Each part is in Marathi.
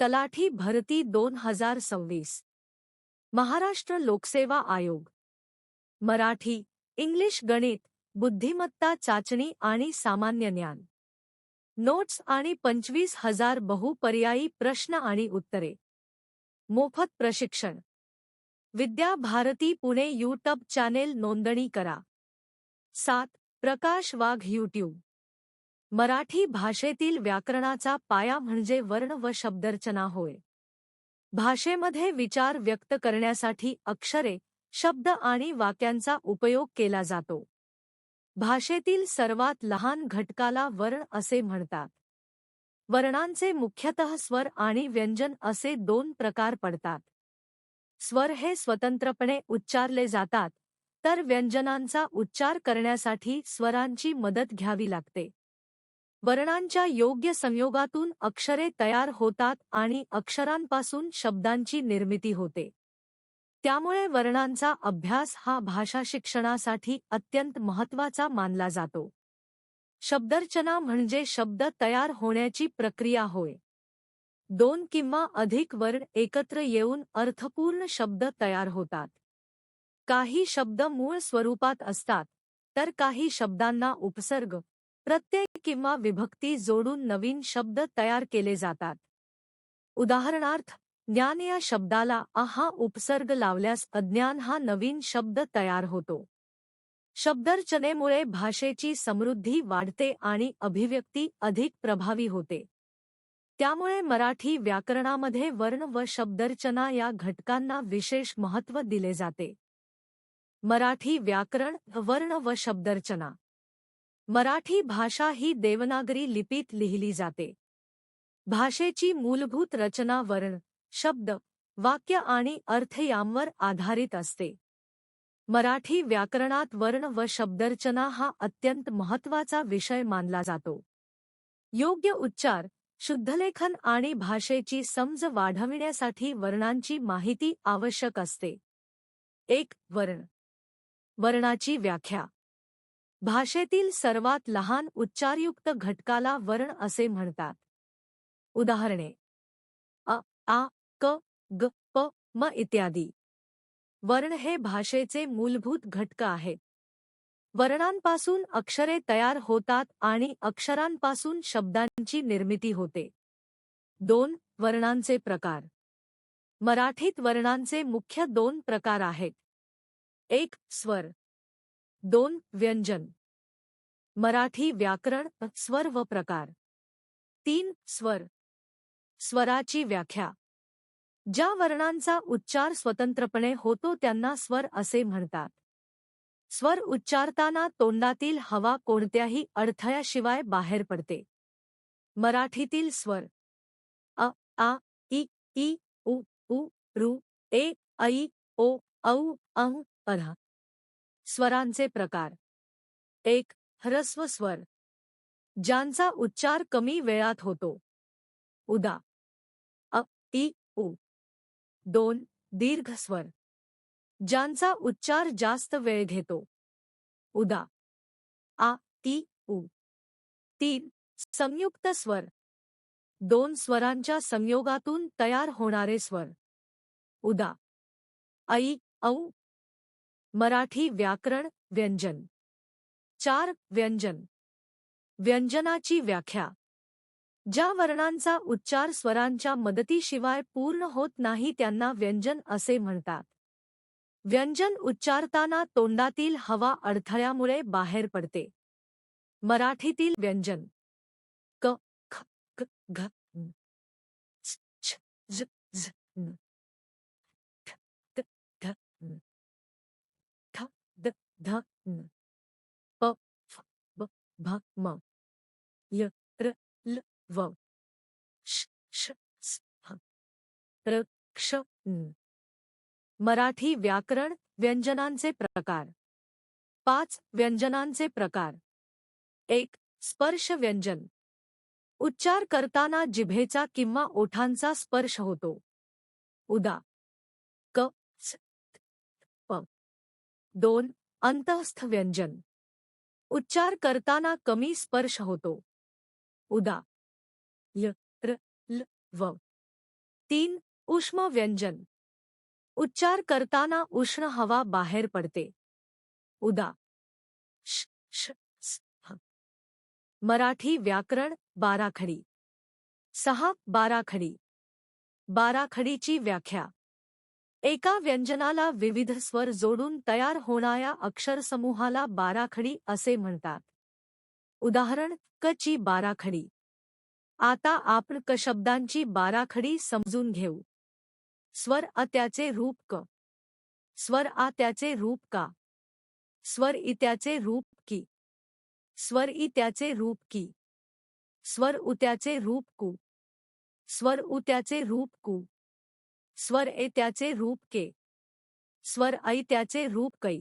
तलाठी भरती 2026 महाराष्ट्र लोकसेवा आयोग मराठी इंग्लिश गणित बुद्धिमत्ता चाचणी आणि सामान्य ज्ञान नोट्स आणि 25,000 बहुपर्यायी प्रश्न आणि उत्तरे मोफत प्रशिक्षण विद्या भारती पुणे यूट्यूब चॅनेल नोंदणी करा 7 प्रकाश वाघ यूट्यूब मराठी भाषेतील व्याकरणाचा पाया म्हणजे वर्ण व शब्दरचना होय. भाषेमध्ये विचार व्यक्त करण्यासाठी अक्षरे, शब्द आणि वाक्यांचा उपयोग केला जातो. भाषेतील सर्वात लहान घटकाला वर्ण असे म्हणतात. वर्णांचे मुख्यतः स्वर आणि व्यंजन असे 2 प्रकार पडतात. स्वर हे स्वतंत्रपणे उच्चारले जातात, तर व्यंजनांचा उच्चार करण्यासाठी स्वरांची मदत घ्यावी लागते. वर्णांच्या योग्य संयोगातून अक्षरे तयार होतात आणि अक्षरांपासून शब्दांची निर्मिती होते. त्यामुळे वर्णांचा अभ्यास हा भाषा शिक्षणासाठी अत्यंत महत्त्वाचा मानला जातो. शब्दरचना म्हणजे शब्द तयार होण्याची प्रक्रिया होय. 2 किंवा अधिक वर्ण एकत्र येऊन अर्थपूर्ण शब्द तयार होतात. काही शब्द मूळ स्वरूपात असतात, तर काही शब्दांना उपसर्ग, प्रत्यय किंवा विभक्ती जोडून नवीन शब्द तयार केले जातात. उदाहरणार्थ, ज्ञान या शब्दाला आ हा उपसर्ग लावल्यास अज्ञान हा नवीन शब्द तयार होतो. शब्दरचनेमुळे भाषेची समृद्धी वाढते आणि अभिव्यक्ती अधिक प्रभावी होते. त्यामुळे मराठी व्याकरणामध्ये वर्ण व शब्दरचना या घटकांना विशेष महत्त्व दिले जाते. मराठी व्याकरण वर्ण व शब्दरचना मराठी भाषा ही देवनागरी लिपीत लिहिली जाते. भाषेची मूलभूत रचना वर्ण, शब्द, वाक्य आणि अर्थ यांवर आधारित असते. मराठी व्याकरणात वर्ण व शब्दरचना हा अत्यंत महत्त्वाचा विषय मानला जातो. योग्य उच्चार, शुद्धलेखन आणि भाषेची समज वाढविण्यासाठी वर्णांची माहिती आवश्यक असते. 1. वर्ण. वर्णाची व्याख्या. भाषेतील सर्वात लहान उच्चारयुक्त घटकाला वर्ण असे म्हणतात. उदाहरणे: अ, आ, क, ग, प, म इत्यादी. वर्ण हे भाषेचे मूलभूत घटक आहेत. वर्णांपासून अक्षरे तयार होतात आणि अक्षरांपासून शब्दांची निर्मिती होते. 2. वर्णांचे प्रकार. मराठीत वर्णांचे मुख्य 2 प्रकार आहेत. 1. स्वर. 2. व्यंजन. मराठी व्याकरण स्वर व प्रकार. 3. स्वर. स्वराची व्याख्या. ज्या वर्णांचा उच्चार स्वतंत्रपणे होतो त्यांना स्वर असे म्हणतात. स्वर उच्चारताना तोंडातील हवा कोणत्याही अडथळ्याशिवाय बाहेर पडते. मराठीतील स्वर: अ, आ, इ, ई, उ, ऊ, ऋ, ए, ऐ, ओ, औ, अं, अध. स्वरांचे प्रकार. 1. ह्रस्व स्वर, ज्यांचा उच्चार कमी वेळात होतो. उदा. अ, इ, उ. 2. दीर्घ स्वर, ज्यांचा उच्चार जास्त वेळ घेतो. उदा. आ, इ, उ. 3. संयुक्त स्वर, 2 स्वरांच्या संयोगातून तयार होणारे स्वर. उदा. ऐ, औ. मराठी व्याकरण व्यंजन. 4. व्यंजन. व्यंजनाची व्याख्या. ज्या वर्णांचा उच्चार स्वरांच्या मदतीशिवाय पूर्ण होत नाही त्यांना व्यंजन असे म्हणतात. व्यंजन उच्चारताना तोंडातील हवा अडथळ्यामुळे बाहेर पडते. मराठीतील व्यंजन: क, ख, ग, घ, ङ, च, छ, ज, झ, न, ठ, ट, ढ, न, ठ, द, ध, न, प, फ, ब, भ, म, य, र, ल, व, श, श, स, ह, र, क्ष, न. मराठी व्याकरण व्यंजनांचे प्रकार. 5 व्यंजनांचे प्रकार. 1. स्पर्श व्यंजन. उच्चार करताना जिभेचा किंवा ओठांचा स्पर्श होतो. उदा. क, च, त, प. 2. अंतःस्थ व्यंजन. उच्चार करताना कमी स्पर्श होतो. उदा. य, र, ल, व. 3. उष्म व्यंजन. उच्चार करताना उष्ण हवा बाहेर पडते. उदा. श, श, स, ह. मराठी व्याकरण बाराखडी. 6. बाराखडी. बाराखडीची व्याख्या. एका व्यंजनाला विविध स्वर जोडून तयार होणाऱ्या अक्षरसमूहाला बाराखडी असे म्हणतात. उदाहरण, क ची बाराखडी. आता आपण क शब्दांची बाराखडी समजून घेऊ. स्वर अ त्याचे रूप क. स्वर आ त्याचे रूप का. स्वर इ त्याचे रूप की. स्वर इ त्याचे रूप की. स्वर उ त्याचे रूप कु. स्वर उ त्याचे रूप कु. स्वर ए त्याचे रूप के. स्वर ऐ त्याचे रूप कै.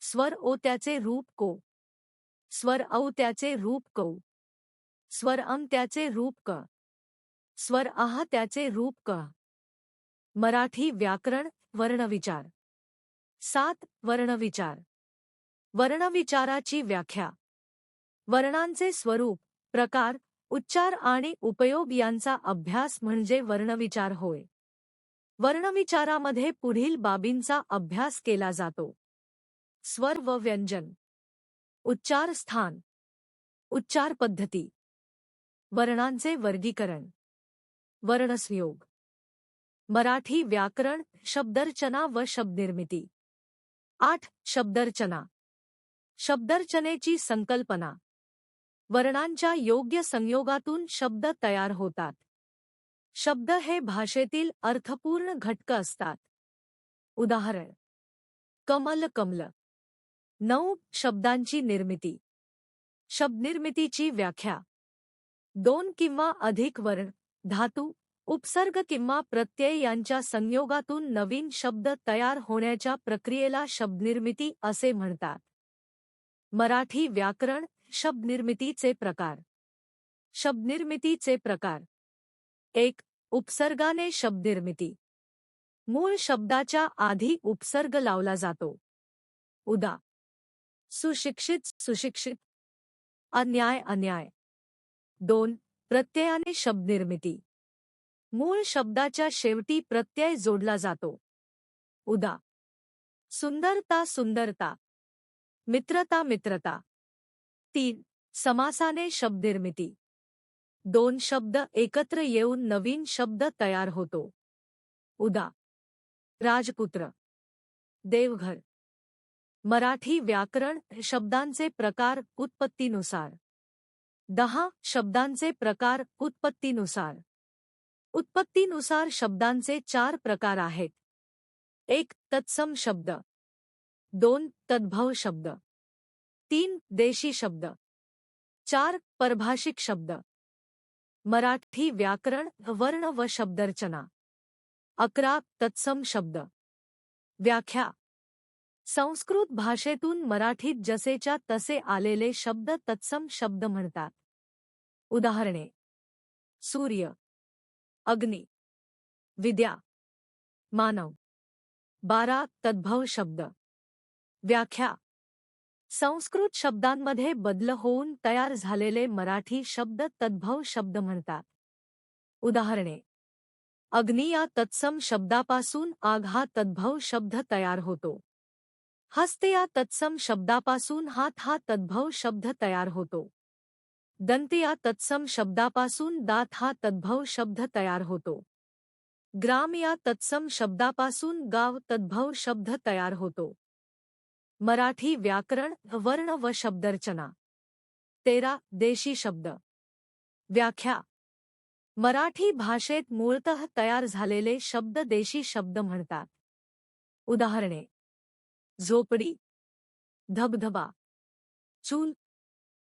स्वर ओ त्याचे रूप को. स्वर औ त्याचे रूप कौ. स्वर अम त्याचे रूप क. स्वर आह त्याचे रूप क. मराठी व्याकरण वर्णविचार. 7. वर्णविचार. वर्णविचाराची व्याख्या. वर्णांचे स्वरूप, प्रकार, उच्चार आणि उपयोग यांचा अभ्यास म्हणजे वर्णविचार होय. वर्णविचारामध्ये पुढील बाबींचा अभ्यास केला जातो. स्वर व व्यंजन. उच्चार स्थान. उच्चार पद्धती. वर्णांचे वर्गीकरण. वर्णसंयोग. मराठी व्याकरण शब्दरचना व शब्दनिर्मिती. 8. शब्दरचना. शब्दरचनेची संकल्पना. वर्णांच्या योग्य संयोगातून शब्द तयार होतात. शब्द हे भाषेतील अर्थपूर्ण घटक असतात. उदाहरण, कमल कमल. 9. शब्दांची निर्मिती. शब्दनिर्मितीची व्याख्या. 2 किंवा अधिक वर्ण, धातू, उपसर्ग किंवा प्रत्यय यांच्या संयोगातून नवीन शब्द तयार होण्याच्या प्रक्रियेला शब्दनिर्मिती असे म्हणतात. मराठी व्याकरण शब्दनिर्मितीचे प्रकार. शब्दनिर्मितीचे प्रकार. 1. उपसर्गाने शब्दनिर्मिती. मूळ शब्दाच्या आधी उपसर्ग लावला जातो. उदा. सुशिक्षित सुशिक्षित. अन्याय अन्याय. 2. प्रत्ययाने शब्दनिर्मिती. मूळ शब्दाच्या शेवटी प्रत्यय जोडला जातो. उदा. सुंदरता सुंदरता. मित्रता मित्रता. 3. समासाने शब्दनिर्मिती. 2 शब्द एकत्र येऊन नवीन शब्द तयार होतो. उदा. राजपुत्र. देवघर. मराठी व्याकरण शब्दांचे प्रकार उत्पत्तीनुसार. 10. शब्दांचे प्रकार उत्पत्तीनुसार. उत्पत्तीनुसार शब्दांचे 4 प्रकार आहेत. 1. तत्सम शब्द. 2. तद्भव शब्द. 3. देशी शब्द. 4. परभाषिक शब्द. मराठी व्याकरण वर्ण व शब्दरचना. 11. तत्सम शब्द. व्याख्या. संस्कृत भाषेतून मराठीत जसेच्या तसे आलेले शब्द तत्सम शब्द म्हणतात. उदाहरणे. सूर्य. अग्नी. विद्या. मानव. 12. तद्भव शब्द. व्याख्या. संस्कृत शब्दांमध्ये बदल होऊन तयार झालेले मराठी शब्द तद्भव शब्द म्हणतात. उदाहरणे. अग्नी या तत्सम शब्दापासून आग हा तद्भव शब्द तयार होतो. हस्त या तत्सम शब्दापासून हात हा तद्भव शब्द तयार होतो. दंत या तत्सम शब्दापासून दात हा तद्भव शब्द तयार होतो. ग्राम या तत्सम शब्दापासून गाव तद्भव शब्द तयार होतो. मराठी व्याकरण वर्ण व शब्दरचना. 13. देशी शब्द. व्याख्या. मराठी भाषेत मूळतः तयार झालेले शब्द देशी शब्द म्हणतात. उदाहरणे. झोपडी. धबधबा. चूल.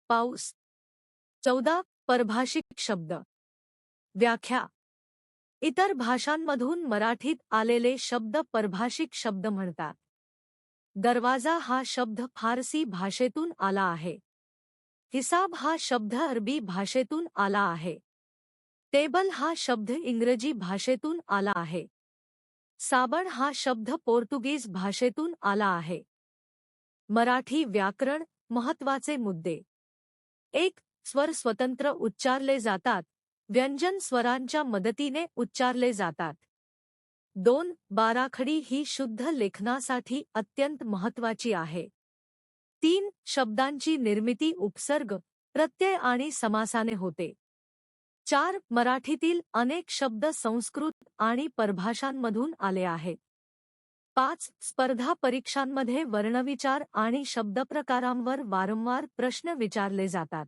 पाऊस. 14. परभाषिक शब्द. व्याख्या. इतर भाषांमधून मराठीत आलेले शब्द परभाषिक शब्द म्हणतात. दरवाजा हा शब्द फारसी भाषेतून आला आहे. हिसाब हा शब्द अरबी भाषेतून आला आहे. टेबल हा शब्द इंग्रजी भाषेतून आला आहे. साबण हा शब्द पोर्तुगीज भाषेतून आला आहे. मराठी व्याकरण महत्त्वाचे मुद्दे. 1. स्वर स्वतंत्र उच्चारले जातात. व्यंजन स्वरांच्या मदतीने उच्चारले जातात. 2. बाराखडी ही शुद्ध लेखनासाठी अत्यंत महत्त्वाची आहे. 3. शब्दांची निर्मिती उपसर्ग, प्रत्यय आणि समासाने होते. 4. मराठीतील अनेक शब्द संस्कृत आणि परभाषांमधून आले आहेत. 5. स्पर्धा परीक्षांमध्ये वर्णविचार आणि शब्दप्रकारांवर वारंवार प्रश्न विचारले जातात.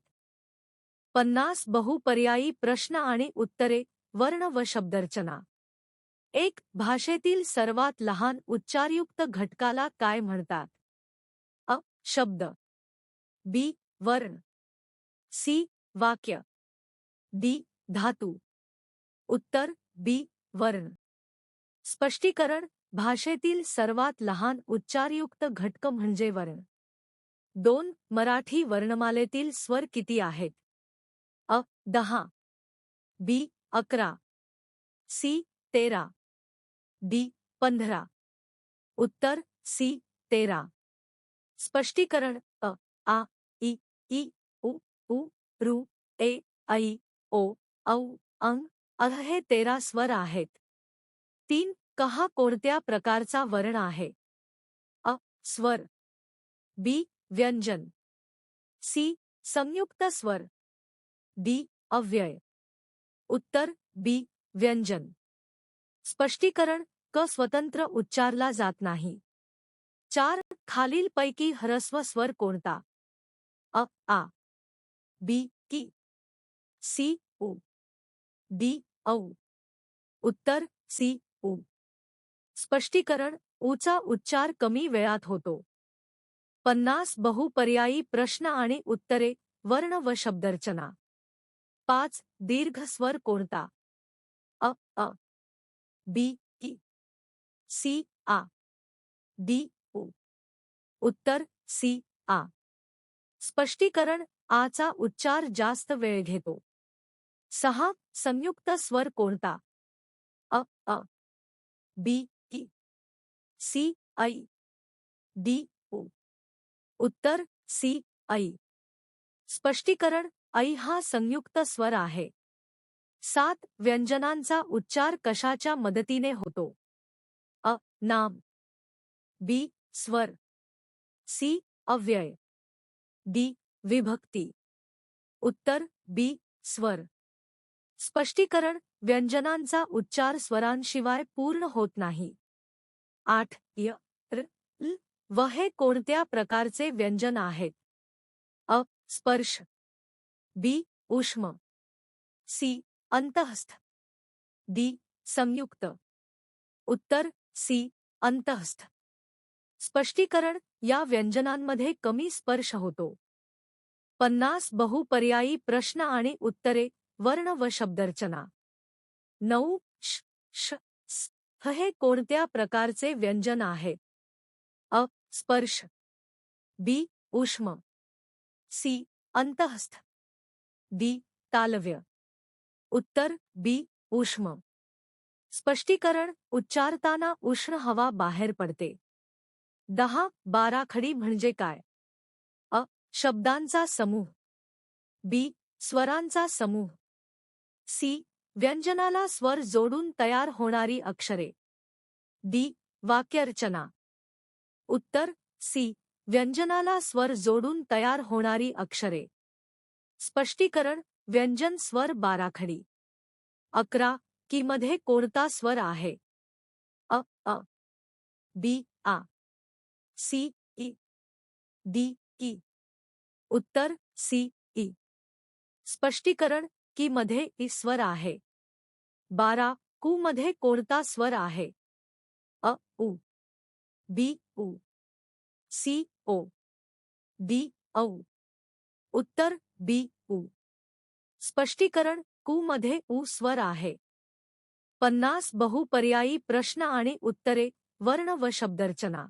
50. बहुपर्यायी प्रश्न आणि उत्तरे, वर्ण व शब्दरचना. 1. भाषेतील सर्वात लहान उच्चारयुक्त घटकाला काय म्हणतात? अ. शब्द. बी. वर्ण. सी. वाक्य. डी. धातू. उत्तर बी. वर्ण. स्पष्टीकरण. भाषेतील सर्वात लहान उच्चारयुक्त घटक म्हणजे वर्ण. 2. मराठी वर्णमालेतील स्वर किती आहेत? अ. 10. बी. 11. सी. 13. डी. 15. उत्तर सी. 13. स्पष्टीकरण. अ, आ, इ, ई, उ, ऊ, ऋ, ए, ऐ, ओ, औ, अंग, अह हे 13 स्वर आहेत. 3. कहा कोणत्या प्रकारचा वर्ण आहे? अ. स्वर. बी. व्यंजन. सी. संयुक्त स्वर. डी. अव्यय. उत्तर बी. व्यंजन. स्पष्टीकरण. क स्वतंत्र उच्चारला जात नाही. 4. खालीलपैकी ह्रस्व स्वर कोणता? अ. आ. बी. की. सी. उ. डी. औ. उत्तर सी. उ. स्पष्टीकरण. ऊचा उच्चार कमी वेळात होतो. 50. बहुपर्यायी प्रश्न आणि उत्तरे, वर्ण व शब्दरचना. 5. दीर्घ स्वर कोणता? अ. अ. बी. की. सी. आ. डी. उ. उत्तर सी. आ. स्पष्टीकरण. आचा उच्चार जास्त वेळ घेतो. 6. संयुक्त स्वर कोणता? अ. अ. बी. की. सी. ऐ. डी. उ. उत्तर सी. ऐ. स्पष्टीकरण. ऐ हा संयुक्त स्वर आहे. 7. व्यंजनांचा उच्चार कशाच्या मदतीने होतो? अ. नाम. बी. स्वर. सी. अव्यय. डी. विभक्ती. उत्तर बी. स्वर. स्पष्टीकरण. व्यंजनांचा उच्चार स्वरांशिवाय पूर्ण होत नाही. 8. य, र, ल, व हे कोणत्या प्रकारचे व्यंजन आहेत? अ. स्पर्श. बी. ऊष्म. सी. अंतःस्थ. डी. संयुक्त. उत्तर सी. अंतःस्थ. स्पष्टीकरण. या व्यंजनांमध्ये कमी स्पर्श होतो. 50. बहुपर्यायी प्रश्न आणि उत्तरे, वर्ण व शब्दरचना. 9. श, श, स, ह हे कोणत्या प्रकारचे व्यंजन आहेत? अ. स्पर्श. बी. ऊष्म. सी. अंतःस्थ. डी. तालव्य. उत्तर बी. ऊष्म. स्पष्टीकरण. उच्चारताना उष्ण हवा बाहेर पडते. 10. बाराखडी म्हणजे काय? अ. शब्दांचा समूह. बी. स्वरांचा समूह. सी. व्यंजनाला स्वर जोडून तयार होणारी अक्षरे. डी. वाक्यरचना. उत्तर सी. व्यंजनाला स्वर जोडून तयार होणारी अक्षरे. स्पष्टीकरण. व्यंजन स्वर बाराखडी. 11. की मध्ये कोणता स्वर आहे? अ. अ. बी. आ. सी. ई. डी. ई. उत्तर सी. ई. स्पष्टीकरण. की मध्ये ई स्वर आहे. 12. कू मध्ये कोणता स्वर आहे? अ. उ. बी. उ. सी. ओ. डी. औ. उत्तर बी. उ. स्पष्टीकरण. कू मध्ये उ स्वर आहे. 50. बहुपर्यायी प्रश्न आणि उत्तरे, वर्ण व शब्दरचना.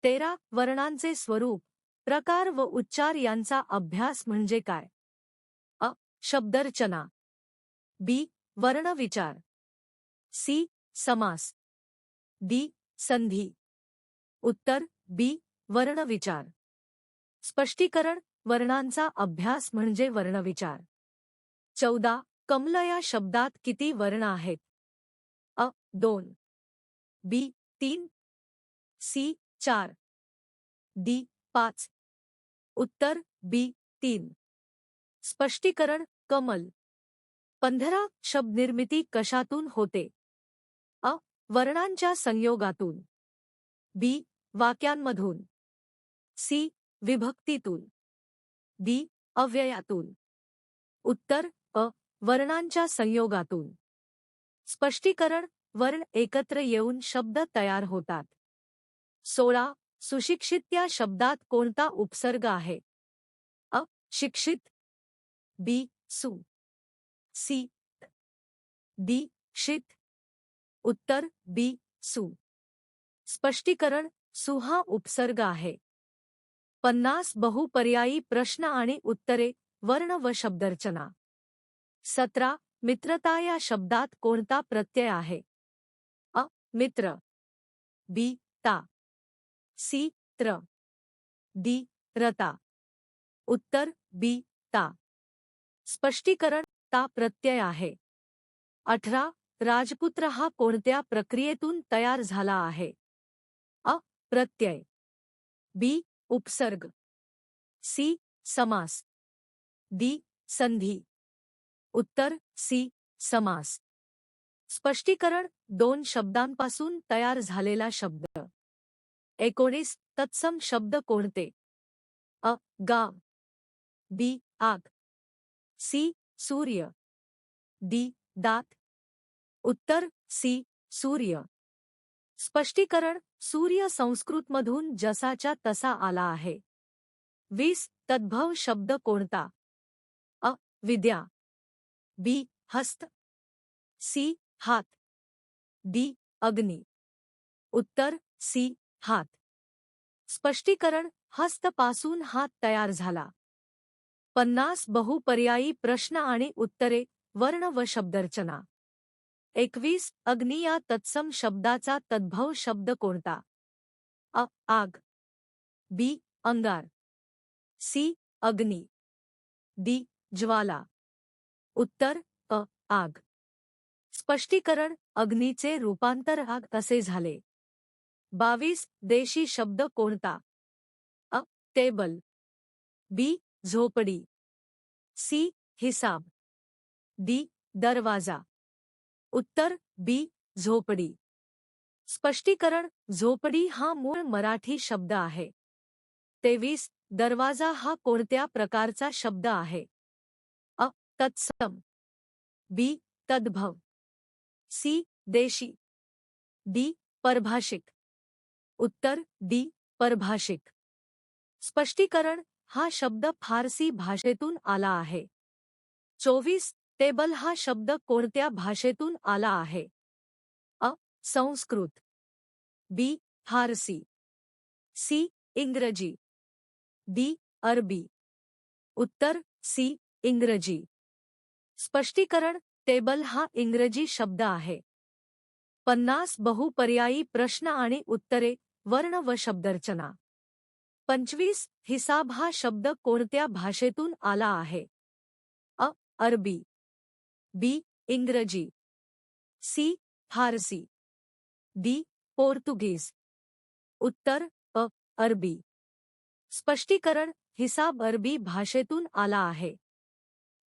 13. वर्णांचे स्वरूप, प्रकार व उच्चार यांचा अभ्यास म्हणजे काय? अ. शब्दरचना. बी. वर्णविचार. सी. समास. डी. संधी. उत्तर बी. वर्णविचार. स्पष्टीकरण. वर्णांचा अभ्यास म्हणजे वर्णविचार. 14. कमल या शब्दात किती वर्ण आहेत? अ 2, बी 3, सी 4, डी 5. उत्तर बी 3. स्पष्टीकरण कमल. 15 शब्दनिर्मिती कशातून होते? अ वर्णांच्या संयोगातून, बी वाक्यांमधून, सी विभक्तीतून, डी अव्ययातून. उत्तर अ वर्णांच्या संयोगातून. स्पष्टीकरण वर्ण एकत्र येऊन शब्द तयार होतात. 16 सुशिक्षित या शब्दात कोणता उपसर्ग आहे? अ शिक्षित, बी सु, सी डी क्षित. उत्तर बी सु. स्पष्टीकरण सु हा उपसर्ग आहे. 50 बहुपर्यायी प्रश्न आणि उत्तरे वर्ण व शब्दरचना. 17 मित्रता या शब्दात कोणता प्रत्यय आहे? अ मित्र, बी ता, सी त्र, डी रता. उत्तर बी ता. स्पष्टीकरण ता प्रत्यय आहे. 18 राजपुत्र हा कोणत्या प्रक्रियेतून तयार झाला आहे? अ प्रत्यय, बी उपसर्ग, सी समास, डी संधी. उत्तर सी समास. स्पष्टीकरण 2 शब्दांपासून तयार झालेला शब्द. 19 तत्सम शब्द कोणते? अ गाव, बी आग, सी सूर्य, डी दात. उत्तर सी सूर्य. स्पष्टीकरण सूर्य संस्कृतमधून जसाच्या तसा आला आहे. 20 तद्भव शब्द कोणता? अ विद्या, बी हस्त, सी हात, डी अग्नी. उत्तर सी हात. स्पष्टीकरण हस्त पासून हात तयार झाला. 50 बहुपर्यायी प्रश्न आणि उत्तरे वर्ण व शब्दरचना. 21 अग्नी या तत्सम शब्दाचा तद्भव शब्द कोणता? अ आग, बी अंगार, सी अग्नी, डी ज्वाला. उत्तर अ आग. स्पष्टीकरण अग्नीचे रूपांतर आग असे झाले. 22 देशी शब्द कोणता? अ टेबल, बी झोपडी, सी हिसाब, डी दरवाजा. उत्तर बी झोपडी. स्पष्टीकरण झोपडी हा मूळ मराठी शब्द आहे. 23 दरवाजा हा कोणत्या प्रकारचा शब्द आहे? अ तत्सम, बी तद्भव, सी देशी, डी परभाषिक. उत्तर डी परभाषिक. स्पष्टीकरण हा शब्द फारसी भाषेतून आला आहे. 24 टेबल हा शब्द कोणत्या भाषेतून आला आहे? अ संस्कृत, बी फारसी, सी इंग्रजी, डी अरबी. उत्तर सी इंग्रजी. स्पष्टीकरण टेबल हा इंग्रजी शब्द आहे. 50 बहुपर्यायी प्रश्न आणि उत्तरे वर्ण व शब्दरचना. 25 हिसाब हा शब्द कोणत्या भाषेतून आला आहे? अ अरबी, बी इंग्रजी, सी फारसी, डी पोर्तुगीज. उत्तर अ अरबी. स्पष्टीकरण हिसाब अरबी भाषेतून आला आहे.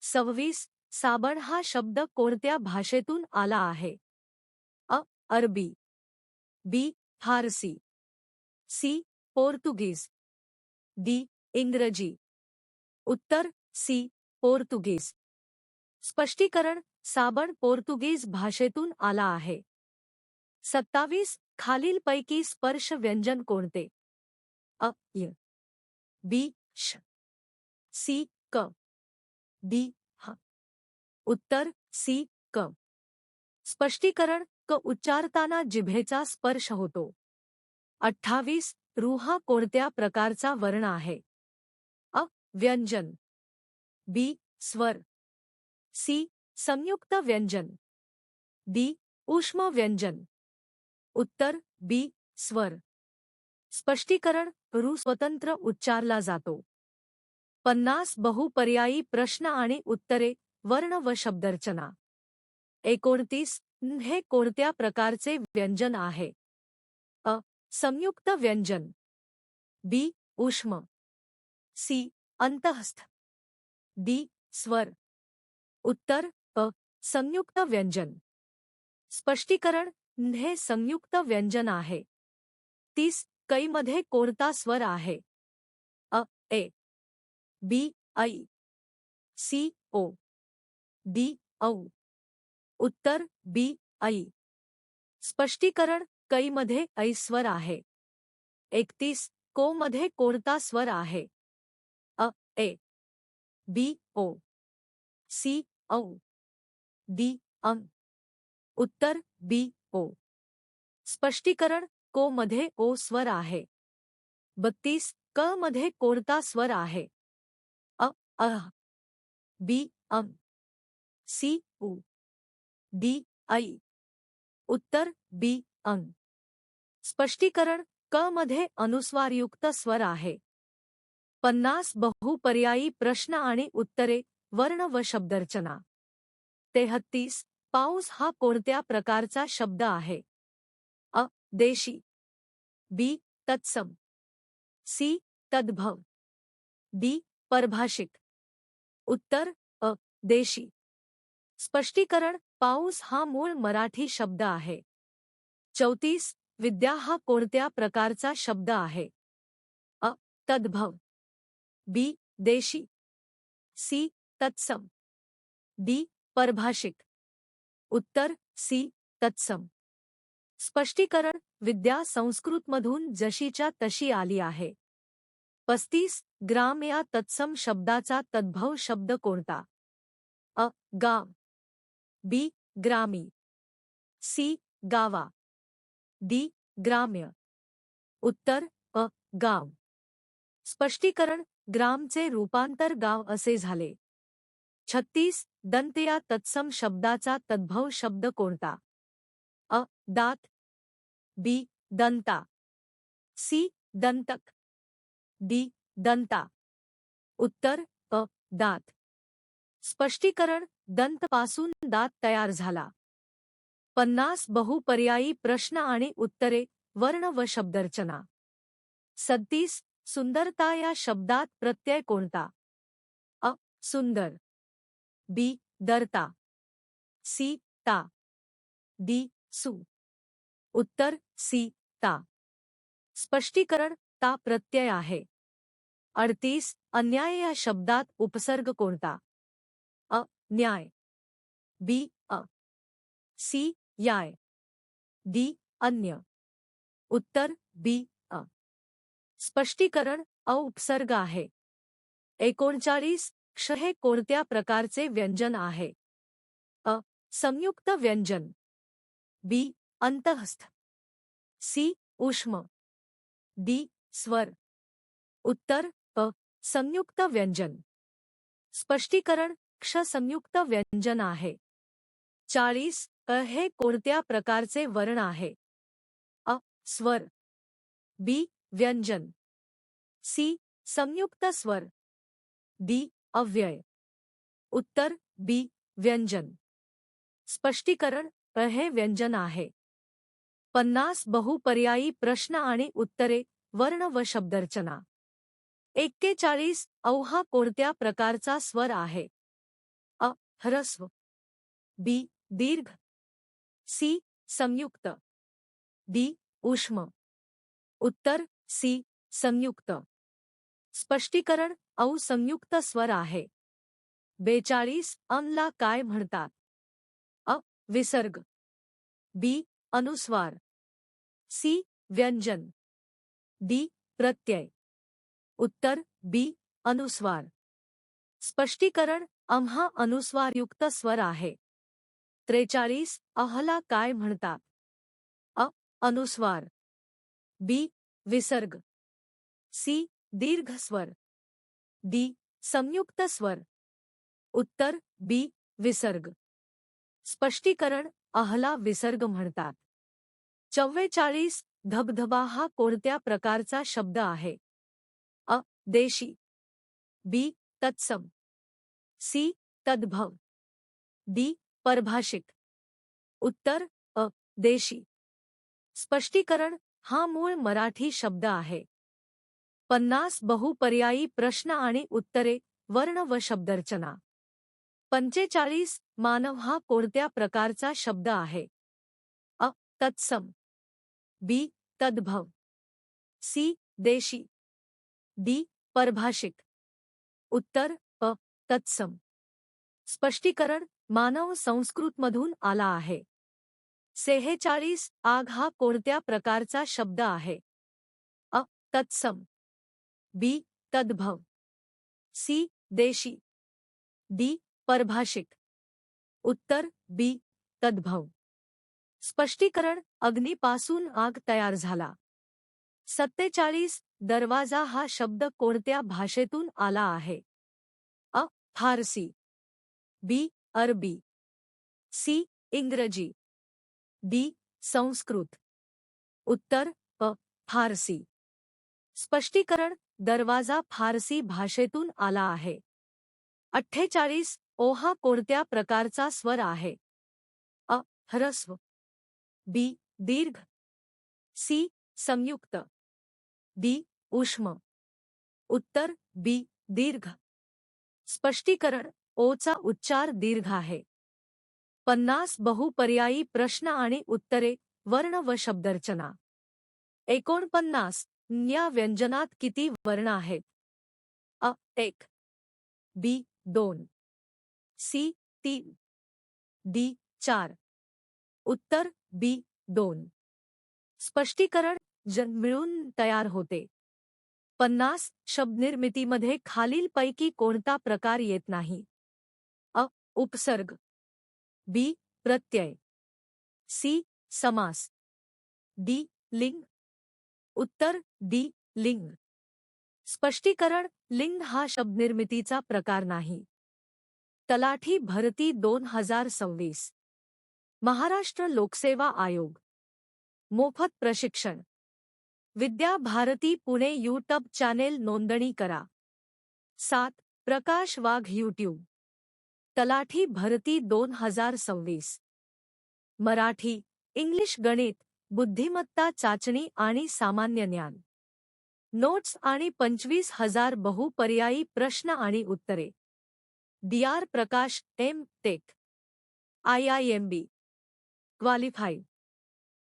26 साबण हा शब्द कोणत्या भाषेतून आला आहे? अ अरबी, बी फारसी, सी पोर्तुगीज, डी इंग्रजी. उत्तर सी पोर्तुगीज. स्पष्टीकरण साबण पोर्तुगीज भाषेतून आला आहे. 27 खालीलपैकी स्पर्श व्यंजन कोणते? अ य, बी श, सी क, डी ह. उत्तर सी क. स्पष्टीकरण क उच्चारताना जिभेचा स्पर्श होतो. 28 रू हा कोणत्या प्रकारचा वर्ण आहे? अ व्यंजन, बी स्वर, सी संयुक्त व्यंजन, डी ऊष्म व्यंजन. उत्तर बी स्वर. स्पष्टीकरण रू स्वतंत्र उच्चारला जातो. 50 बहुपर्यायी प्रश्न आणि उत्तरे वर्ण व शब्दरचना. 29 हे कोणत्या प्रकारचे व्यंजन आहे? अ. संयुक्त व्यंजन. बी. ऊष्म. सी. अंतःस्थ. डी. स्वर. उत्तर अ. संयुक्त व्यंजन. स्पष्टीकरण. हे संयुक्त व्यंजन आहे. 30 कै कोणता स्वर आहे? अ. ए. बी. ऐ. सी. ओ. डी. औ. उत्तर बी. ऐ. स्पष्टीकरण. कै ऐ स्वर आहे. 31 को कोणता स्वर आहे? अ. ए. बी. ओ. सी. औ. डी. अं. उत्तर बी. ओ. स्पष्टीकरण. को ओ स्वर आहे. 32 क कोणता स्वर आहे? अ. अह. बी. अं. सी. उ. डी. ऐ. उत्तर बी. अं. स्पष्टीकरण. क अनुस्वारयुक्त स्वर आहे. 50 बहुपर्यायी प्रश्न आणि उत्तरे, वर्ण व शब्दरचना. 33 पाऊस हा कोणत्या प्रकारचा शब्द आहे? अ. देशी. बी. तत्सम. सी. तद्भव. डी. परभाषिक. उत्तर अ. देशी. स्पष्टीकरण. पाऊस हा मूळ मराठी शब्द आहे. 34 विद्या हा कोणत्या प्रकारचा शब्द आहे? अ. तद्भव. बी. देशी. सी. तत्सम. डी. परभाषिक. उत्तर सी. तत्सम. स्पष्टीकरण. विद्या संस्कृतमधून जशीच्या तशी आली आहे. 35 ग्राम या तत्सम शब्दाचा तद्भव शब्द कोणता? अ. गाव. बी. ग्रामी. सी. गावा. डी. ग्राम्य. उत्तर अ. गाव. स्पष्टीकरण. ग्रामचे रूपांतर गाव असे झाले. 36 दंत या तत्सम शब्दाचा तद्भव शब्द कोणता? अ. दात. बी. दंता. सी. दंतक. डी. दंता. उत्तर अ. दात. स्पष्टीकरण. दंत पासून दात तयार झाला. 50 बहुपर्यायी प्रश्न आणि उत्तरे, वर्ण व शब्दरचना. 37 सुंदरता या शब्दात प्रत्यय कोणता? अ. सुंदर. बी. दरता. सी. ता. डी. सु. उत्तर सी. ता. स्पष्टीकरण. ता प्रत्यय आहे. 38 अन्याय या शब्दात उपसर्ग कोणता? अ. न्याय. बी. अ. सी. याय. डी. अन्य. उत्तर बी. अ. स्पष्टीकरण. अ उपसर्ग आहे. 39 क्ष हे कोणत्या प्रकारचे व्यंजन आहे? अ. संयुक्त व्यंजन. बी. अंतःस्थ. सी. ऊष्म. डी. स्वर. उत्तर अ. संयुक्त व्यंजन. स्पष्टीकरण. क्ष संयुक्त व्यंजन आहे. 40 अ हे कोणत्या प्रकारचे वर्ण आहे? अ. स्वर. बी. व्यंजन. सी. संयुक्त स्वर. डी. अव्यय. उत्तर बी. व्यंजन. स्पष्टीकरण. अ हे व्यंजन आहे. 50 बहुपर्यायी प्रश्न आणि उत्तरे, वर्ण व शब्दरचना. 41 औ हा कोणत्या प्रकारचा स्वर आहे? अ. ह्रस्व. बी. दीर्घ. सी. संयुक्त. डी. ऊष्म. उत्तर सी. संयुक्त. स्पष्टीकरण. औ संयुक्त स्वर आहे. 42 ला काय म्हणतात? अ. विसर्ग. बी. अनुस्वार. सी. व्यंजन. डी. प्रत्यय. उत्तर बी. अनुस्वार. स्पष्टीकरण. हा अनुस्वारयुक्त स्वर आहे. 43 ला काय म्हणतात? अ. अनुस्वार. बी. विसर्ग. सी. दीर्घ स्वर. डी. संयुक्त स्वर. उत्तर बी. विसर्ग. स्पष्टीकरण. ला विसर्ग म्हणतात. 44 धबधबा हा कोणत्या प्रकारचा शब्द आहे? अ. देशी. बी. तत्सम. सी. तद्भव. डी. परभाषिक. उत्तर अ. देशी. स्पष्टीकरण हा मूळ मराठी शब्द आहे. 50 बहुपर्यायी प्रश्न आणि उत्तरे, वर्ण व शब्दरचना. 45 मानव हा कोणत्या प्रकारचा शब्द आहे? अ. तत्सम. बी. तद्भव. सी. देशी. डी. परभाषिक. उत्तर अ. तत्सम. स्पष्टीकरण मानव संस्कृतमधून आला आहे. 46 आग हा कोणत्या प्रकारचा शब्द आहे? अ. तत्सम. बी. तद्भव. सी. देशी. डी. परभाषिक. उत्तर बी. तद्भव. स्पष्टीकरण अग्नीपासून आग तयार झाला. 47 दरवाजा हा शब्द कोणत्या भाषेतून आला आहे? अ. फारसी. बी. अरबी. सी. इंग्रजी. डी. संस्कृत. उत्तर अ. फारसी. स्पष्टीकरण दरवाजा फारसी भाषेतून आला आहे. 48 ओ हा कोणत्या प्रकारचा स्वर आहे? अ. ह्रस्व. बी. दीर्घ. सी. संयुक्त. डी. ऊष्म. उत्तर बी. दीर्घ. स्पष्टीकरण ओचा उच्चार दीर्घ आहे. 50 बहुपर्यायी प्रश्न आणि उत्तरे, वर्ण व शब्दरचना. 49 या व्यंजनात किती वर्ण आहेत? अ. 1. बी. 2. सी. 3. डी. 4. उत्तर बी. 2. स्पष्टीकरण जन मिळून तयार होते. 50 शब्दनिर्मितीमध्ये खालीलपैकी कोणता प्रकार येत नाही? अ. उपसर्ग. बी. प्रत्यय. सी. समास. डी. लिंग. उत्तर डी. लिंग. स्पष्टीकरण लिंग हा शब्दनिर्मितीचा प्रकार नाही. तलाठी भरती 2026. महाराष्ट्र लोकसेवा आयोग. मोफत प्रशिक्षण. विद्या भारती पुणे यूट्यूब चॅनेल नोंदणी करा. 7. प्रकाश वाघ यूट्यूब. तलाठी भरती 2026. मराठी, इंग्लिश, गणित, बुद्धिमत्ता चाचणी आणि सामान्य ज्ञान. नोट्स आणि 25,000 बहुपर्यायी प्रश्न आणि उत्तरे. डी. आर. प्रकाश एम. टेक. IIMB. क्वालिफाईड.